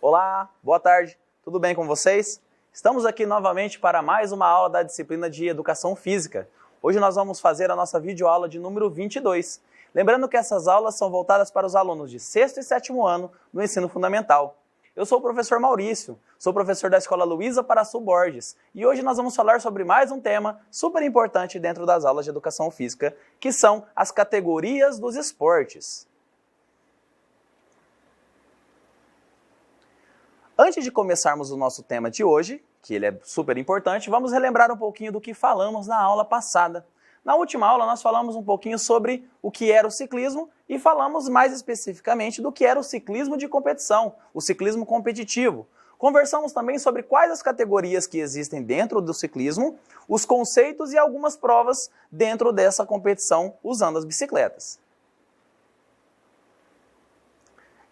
Olá, boa tarde, tudo bem com vocês? Estamos aqui novamente para mais uma aula da disciplina de Educação Física. Hoje nós vamos fazer a nossa videoaula de número 22. Lembrando que essas aulas são voltadas para os alunos de 6º e 7º ano do ensino fundamental. Eu sou o professor Maurício, sou professor da Escola Luísa Paraçu Borges e hoje nós vamos falar sobre mais um tema super importante dentro das aulas de Educação Física, que são as categorias dos esportes. Antes de começarmos o nosso tema de hoje, que ele é super importante, vamos relembrar um pouquinho do que falamos na aula passada. Na última aula nós falamos um pouquinho sobre o que era o ciclismo e falamos mais especificamente do que era o ciclismo de competição, o ciclismo competitivo. Conversamos também sobre quais as categorias que existem dentro do ciclismo, os conceitos e algumas provas dentro dessa competição usando as bicicletas.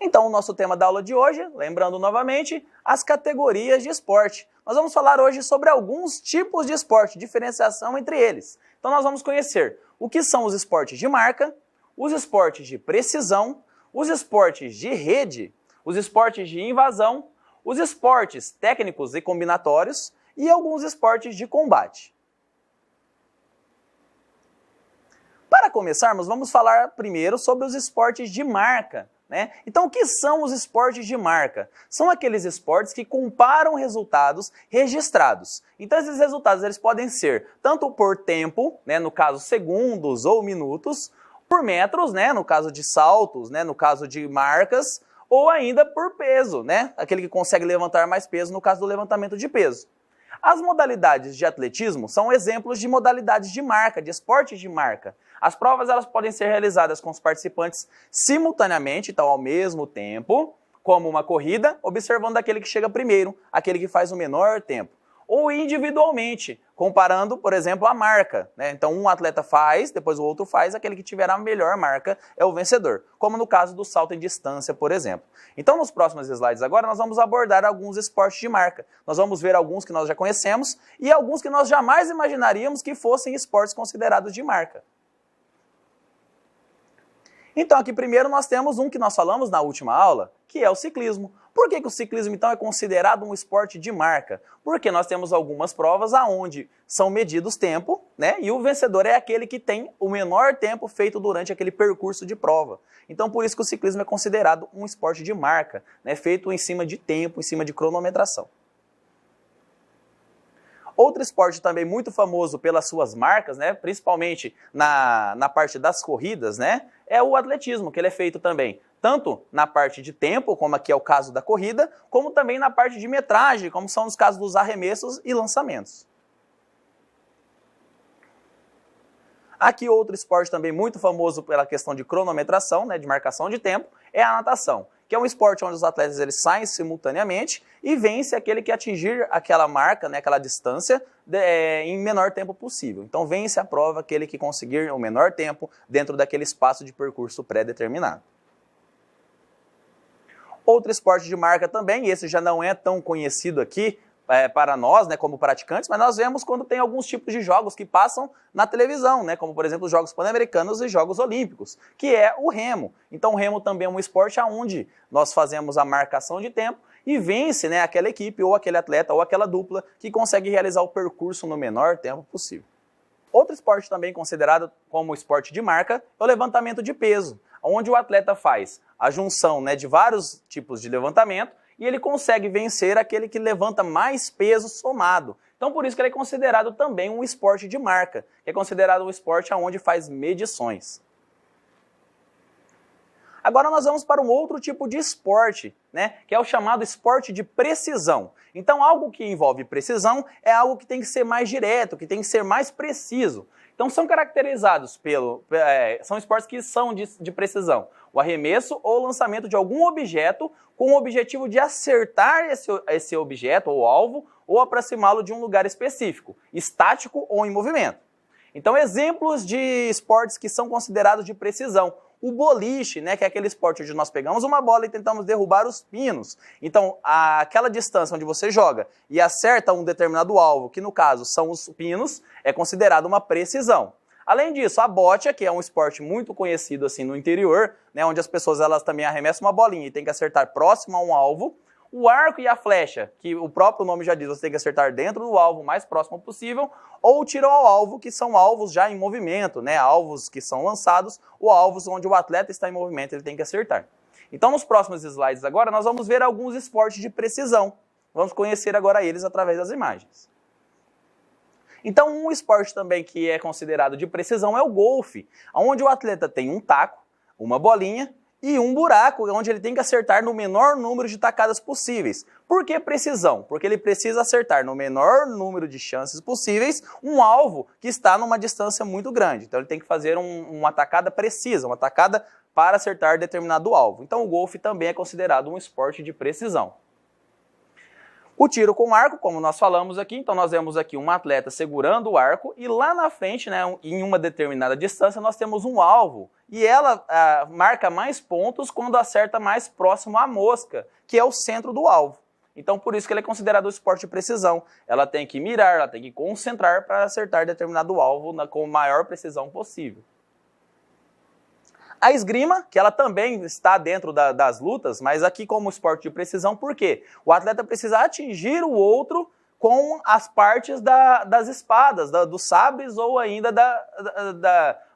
Então, o nosso tema da aula de hoje, lembrando novamente, as categorias de esporte. Nós vamos falar hoje sobre alguns tipos de esporte, diferenciação entre eles. Então, nós vamos conhecer o que são os esportes de marca, os esportes de precisão, os esportes de rede, os esportes de invasão, os esportes técnicos e combinatórios e alguns esportes de combate. Para começarmos, vamos falar primeiro sobre os esportes de marca. Então, o que são os esportes de marca? São aqueles esportes que comparam resultados registrados. Então, esses resultados eles podem ser tanto por tempo, no caso segundos ou minutos, por metros, no caso de saltos, no caso de marcas, ou ainda por peso, aquele que consegue levantar mais peso no caso do levantamento de peso. As modalidades de atletismo são exemplos de modalidades de marca, de esportes de marca. As provas elas podem ser realizadas com os participantes simultaneamente, então ao mesmo tempo, como uma corrida, observando aquele que chega primeiro, aquele que faz o menor tempo. Ou individualmente, comparando, por exemplo, a marca. Então um atleta faz, depois o outro faz, aquele que tiver a melhor marca é o vencedor. Como no caso do salto em distância, por exemplo. Então nos próximos slides agora nós vamos abordar alguns esportes de marca. Nós vamos ver alguns que nós já conhecemos e alguns que nós jamais imaginaríamos que fossem esportes considerados de marca. Então aqui primeiro nós temos um que nós falamos na última aula, que é o ciclismo. Por que o ciclismo então é considerado um esporte de marca? Porque nós temos algumas provas onde são medidos tempo, e o vencedor é aquele que tem o menor tempo feito durante aquele percurso de prova. Então por isso que o ciclismo é considerado um esporte de marca, feito em cima de tempo, em cima de cronometração. Outro esporte também muito famoso pelas suas marcas, principalmente na parte das corridas, é o atletismo, que ele é feito também tanto na parte de tempo, como aqui é o caso da corrida, como também na parte de metragem, como são os casos dos arremessos e lançamentos. Aqui outro esporte também muito famoso pela questão de cronometração, de marcação de tempo, é a natação, que é um esporte onde os atletas eles saem simultaneamente e vence aquele que atingir aquela marca, aquela distância, em menor tempo possível. Então vence a prova aquele que conseguir o menor tempo dentro daquele espaço de percurso pré-determinado. Outro esporte de marca também, e esse já não é tão conhecido aqui para nós, como praticantes, mas nós vemos quando tem alguns tipos de jogos que passam na televisão, como por exemplo os Jogos Pan-Americanos e Jogos Olímpicos, que é o remo. Então o remo também é um esporte onde nós fazemos a marcação de tempo e vence aquela equipe ou aquele atleta ou aquela dupla que consegue realizar o percurso no menor tempo possível. Outro esporte também considerado como esporte de marca é o levantamento de peso, onde o atleta faz a junção de vários tipos de levantamento e ele consegue vencer aquele que levanta mais peso somado. Então por isso que ele é considerado também um esporte de marca, que é considerado um esporte onde faz medições. Agora nós vamos para um outro tipo de esporte, que é o chamado esporte de precisão. Então algo que envolve precisão é algo que tem que ser mais direto, que tem que ser mais preciso. Então são caracterizados são esportes que são de precisão. O arremesso ou lançamento de algum objeto com o objetivo de acertar esse objeto ou alvo ou aproximá-lo de um lugar específico, estático ou em movimento. Então exemplos de esportes que são considerados de precisão. O boliche, que é aquele esporte onde nós pegamos uma bola e tentamos derrubar os pinos. Então, aquela distância onde você joga e acerta um determinado alvo, que no caso são os pinos, é considerado uma precisão. Além disso, a bocha, que é um esporte muito conhecido assim no interior, onde as pessoas elas também arremessam uma bolinha e tem que acertar próximo a um alvo. O arco e a flecha, que o próprio nome já diz, você tem que acertar dentro do alvo o mais próximo possível, ou o tiro ao alvo, que são alvos já em movimento, né? Alvos que são lançados, ou alvos onde o atleta está em movimento, ele tem que acertar. Então, nos próximos slides agora, nós vamos ver alguns esportes de precisão. Vamos conhecer agora eles através das imagens. Então, um esporte também que é considerado de precisão é o golfe, onde o atleta tem um taco, uma bolinha e um buraco, onde ele tem que acertar no menor número de tacadas possíveis. Por que precisão? Porque ele precisa acertar no menor número de chances possíveis um alvo que está numa distância muito grande. Então ele tem que fazer uma tacada precisa, uma tacada para acertar determinado alvo. Então o golfe também é considerado um esporte de precisão. O tiro com arco, como nós falamos aqui, então nós vemos aqui um atleta segurando o arco e lá na frente, né, em uma determinada distância, nós temos um alvo e ela marca mais pontos quando acerta mais próximo à mosca, que é o centro do alvo. Então por isso que ele é considerado um esporte de precisão. Ela tem que mirar, ela tem que concentrar para acertar determinado alvo com a maior precisão possível. A esgrima, que ela também está dentro das lutas, mas aqui como esporte de precisão, por quê? O atleta precisa atingir o outro com as partes das espadas, dos sabres ou ainda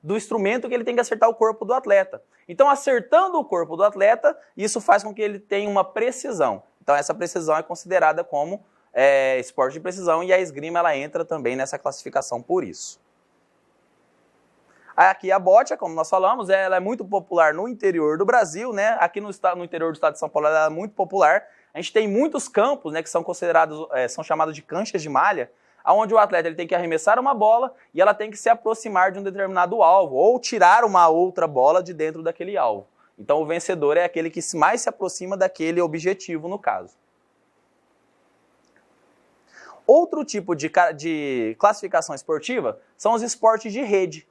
do instrumento que ele tem que acertar o corpo do atleta. Então, acertando o corpo do atleta, isso faz com que ele tenha uma precisão. Então, essa precisão é considerada como esporte de precisão e a esgrima ela entra também nessa classificação por isso. Aqui a bocha, como nós falamos, ela é muito popular no interior do Brasil, né? Aqui no interior do estado de São Paulo ela é muito popular. A gente tem muitos campos, né, que são considerados, são chamados de canchas de malha, onde o atleta ele tem que arremessar uma bola e ela tem que se aproximar de um determinado alvo, ou tirar uma outra bola de dentro daquele alvo. Então o vencedor é aquele que mais se aproxima daquele objetivo, no caso. Outro tipo de classificação esportiva são os esportes de rede.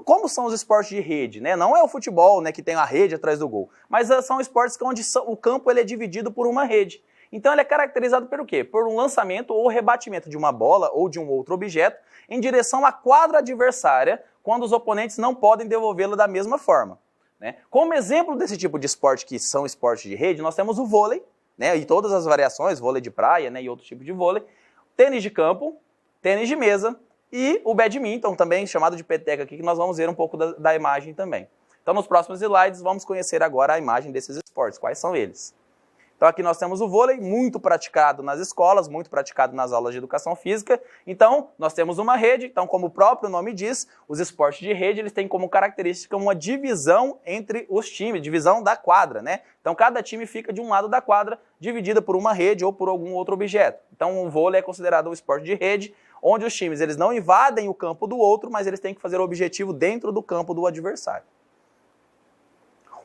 Como são os esportes de rede, né? Não é o futebol, né, que tem a rede atrás do gol, mas são esportes onde o campo ele é dividido por uma rede. Então ele é caracterizado pelo quê? Por um lançamento ou rebatimento de uma bola ou de um outro objeto em direção à quadra adversária, quando os oponentes não podem devolvê-la da mesma forma, né? Como exemplo desse tipo de esporte que são esportes de rede, nós temos o vôlei, né, e todas as variações, vôlei de praia, né, e outro tipo de vôlei, tênis de campo, tênis de mesa, e o badminton, também chamado de peteca aqui, que nós vamos ver um pouco da imagem também. Então, nos próximos slides, vamos conhecer agora a imagem desses esportes. Quais são eles? Então, aqui nós temos o vôlei, muito praticado nas escolas, muito praticado nas aulas de educação física. Então, nós temos uma rede. Então, como o próprio nome diz, os esportes de rede, eles têm como característica uma divisão entre os times, divisão da quadra, né? Então, cada time fica de um lado da quadra, dividida por uma rede ou por algum outro objeto. Então, o vôlei é considerado um esporte de rede, onde os times eles não invadem o campo do outro, mas eles têm que fazer o objetivo dentro do campo do adversário.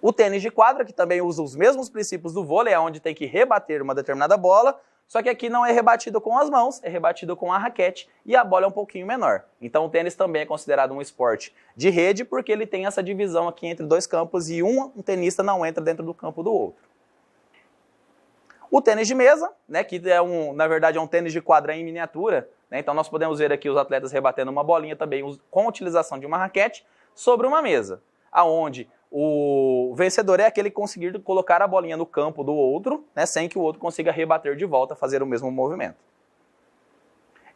O tênis de quadra, que também usa os mesmos princípios do vôlei, é onde tem que rebater uma determinada bola, só que aqui não é rebatido com as mãos, é rebatido com a raquete e a bola é um pouquinho menor. Então o tênis também é considerado um esporte de rede, porque ele tem essa divisão aqui entre dois campos e um tenista não entra dentro do campo do outro. O tênis de mesa, né, que na verdade é um tênis de quadra em miniatura, né, então nós podemos ver aqui os atletas rebatendo uma bolinha também com a utilização de uma raquete sobre uma mesa, aonde o vencedor é aquele que conseguir colocar a bolinha no campo do outro, né, sem que o outro consiga rebater de volta, fazer o mesmo movimento.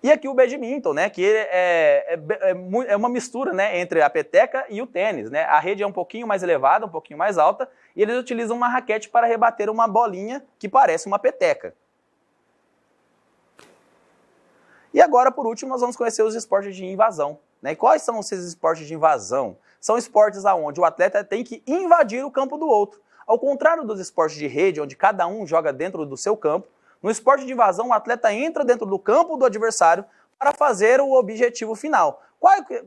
E aqui o badminton, né, que é uma mistura, né, entre a peteca e o tênis, né? A rede é um pouquinho mais elevada, um pouquinho mais alta, e eles utilizam uma raquete para rebater uma bolinha que parece uma peteca. E agora, por último, nós vamos conhecer os esportes de invasão, né? E quais são esses esportes de invasão? São esportes onde o atleta tem que invadir o campo do outro. Ao contrário dos esportes de rede, onde cada um joga dentro do seu campo, no esporte de invasão, o atleta entra dentro do campo do adversário para fazer o objetivo final.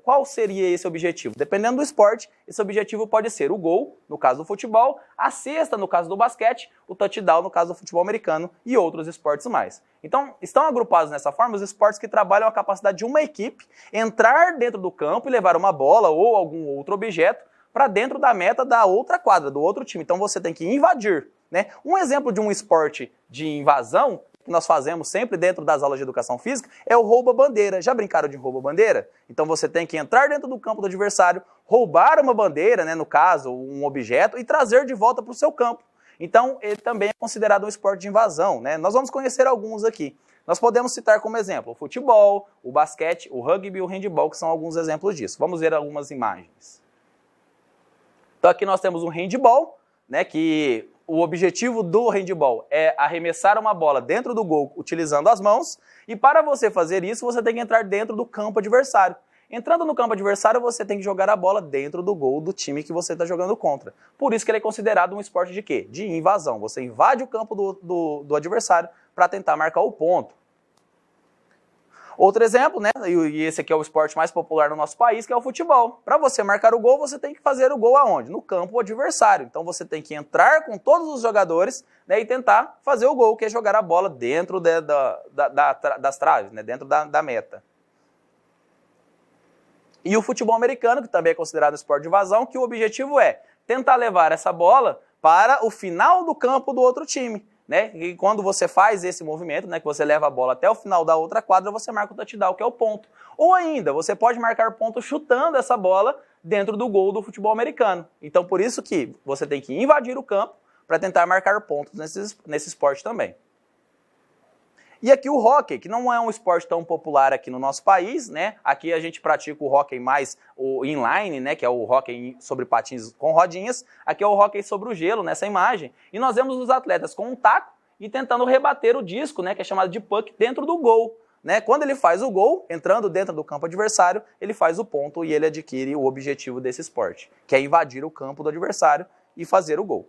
Qual seria esse objetivo? Dependendo do esporte, esse objetivo pode ser o gol, no caso do futebol, a cesta, no caso do basquete, o touchdown, no caso do futebol americano e outros esportes mais. Então, estão agrupados nessa forma os esportes que trabalham a capacidade de uma equipe entrar dentro do campo e levar uma bola ou algum outro objeto para dentro da meta da outra quadra, do outro time. Então, você tem que invadir, né? Um exemplo de um esporte de invasão que nós fazemos sempre dentro das aulas de educação física é o rouba-bandeira. Já brincaram de rouba-bandeira? Então você tem que entrar dentro do campo do adversário, roubar uma bandeira, né, no caso, um objeto, e trazer de volta para o seu campo. Então, ele também é considerado um esporte de invasão, né? Nós vamos conhecer alguns aqui. Nós podemos citar como exemplo o futebol, o basquete, o rugby e o handebol, que são alguns exemplos disso. Vamos ver algumas imagens. Então aqui nós temos um handebol, né, que o objetivo do handebol é arremessar uma bola dentro do gol utilizando as mãos, e para você fazer isso, você tem que entrar dentro do campo adversário. Entrando no campo adversário, você tem que jogar a bola dentro do gol do time que você está jogando contra. Por isso que ele é considerado um esporte de quê? De invasão. Você invade o campo do adversário para tentar marcar o ponto. Outro exemplo, né, e esse aqui é o esporte mais popular no nosso país, que é o futebol. Para você marcar o gol, você tem que fazer o gol aonde? No campo adversário. Então você tem que entrar com todos os jogadores, né, e tentar fazer o gol, que é jogar a bola dentro das traves, né, dentro da meta. E o futebol americano, que também é considerado esporte de invasão, que o objetivo é tentar levar essa bola para o final do campo do outro time. Né? E quando você faz esse movimento, né, que você leva a bola até o final da outra quadra, você marca o touchdown, que é o ponto. Ou ainda, você pode marcar ponto chutando essa bola dentro do gol do futebol americano. Então, por isso que você tem que invadir o campo para tentar marcar pontos nesse esporte também. E aqui o hóquei, que não é um esporte tão popular aqui no nosso país, né? Aqui a gente pratica o hóquei mais o inline, né? Que é o hóquei sobre patins com rodinhas. Aqui é o hóquei sobre o gelo, nessa imagem. E nós vemos os atletas com um taco e tentando rebater o disco, né? Que é chamado de puck, dentro do gol. Né? Quando ele faz o gol, entrando dentro do campo adversário, ele faz o ponto e ele adquire o objetivo desse esporte, que é invadir o campo do adversário e fazer o gol.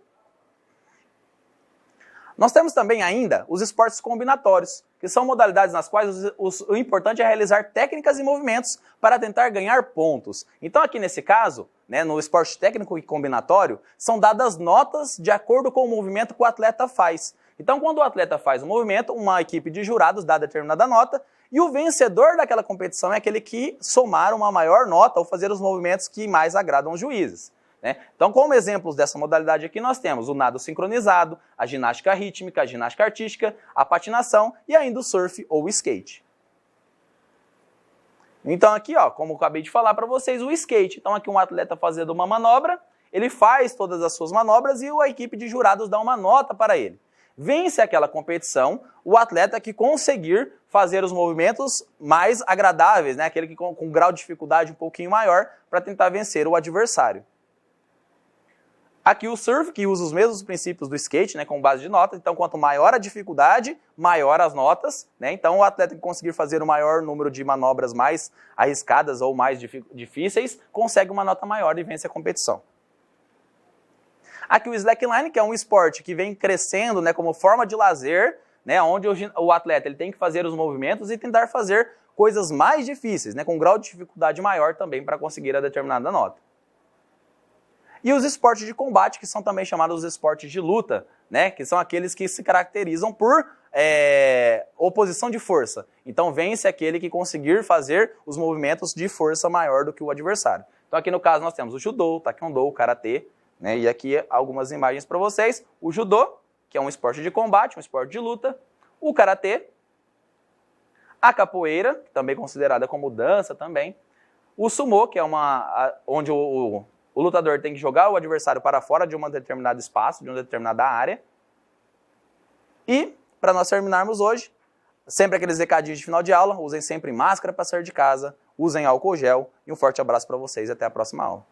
Nós temos também ainda os esportes combinatórios, que são modalidades nas quais o importante é realizar técnicas e movimentos para tentar ganhar pontos. Então aqui nesse caso, né, no esporte técnico e combinatório, são dadas notas de acordo com o movimento que o atleta faz. Então quando o atleta faz um movimento, uma equipe de jurados dá determinada nota, e o vencedor daquela competição é aquele que somar uma maior nota ou fazer os movimentos que mais agradam os juízes. Né? Então, como exemplos dessa modalidade aqui, nós temos o nado sincronizado, a ginástica rítmica, a ginástica artística, a patinação e ainda o surf ou o skate. Então aqui, ó, como eu acabei de falar para vocês, o skate. Então aqui um atleta fazendo uma manobra, ele faz todas as suas manobras e a equipe de jurados dá uma nota para ele. Vence aquela competição o atleta que conseguir fazer os movimentos mais agradáveis, né? Aquele que com um grau de dificuldade um pouquinho maior para tentar vencer o adversário. Aqui o surf, que usa os mesmos princípios do skate, né, com base de notas. Então, quanto maior a dificuldade, maior as notas. Né? Então, o atleta que conseguir fazer o maior número de manobras mais arriscadas ou mais difíceis, consegue uma nota maior e vence a competição. Aqui o slackline, que é um esporte que vem crescendo, né, como forma de lazer, né, onde o atleta ele tem que fazer os movimentos e tentar fazer coisas mais difíceis, né, com um grau de dificuldade maior também para conseguir a determinada nota. E os esportes de combate, que são também chamados esportes de luta, né? Que são aqueles que se caracterizam por oposição de força. Então vence aquele que conseguir fazer os movimentos de força maior do que o adversário. Então aqui no caso nós temos o judô, o taekwondo, o karatê, né? E aqui algumas imagens para vocês. O judô, que é um esporte de combate, um esporte de luta. O karatê. A capoeira, também considerada como dança também. O sumô, que é onde o lutador tem que jogar o adversário para fora de um determinado espaço, de uma determinada área. E, para nós terminarmos hoje, sempre aqueles recadinhos de final de aula, usem sempre máscara para sair de casa, usem álcool gel e um forte abraço para vocês e até a próxima aula.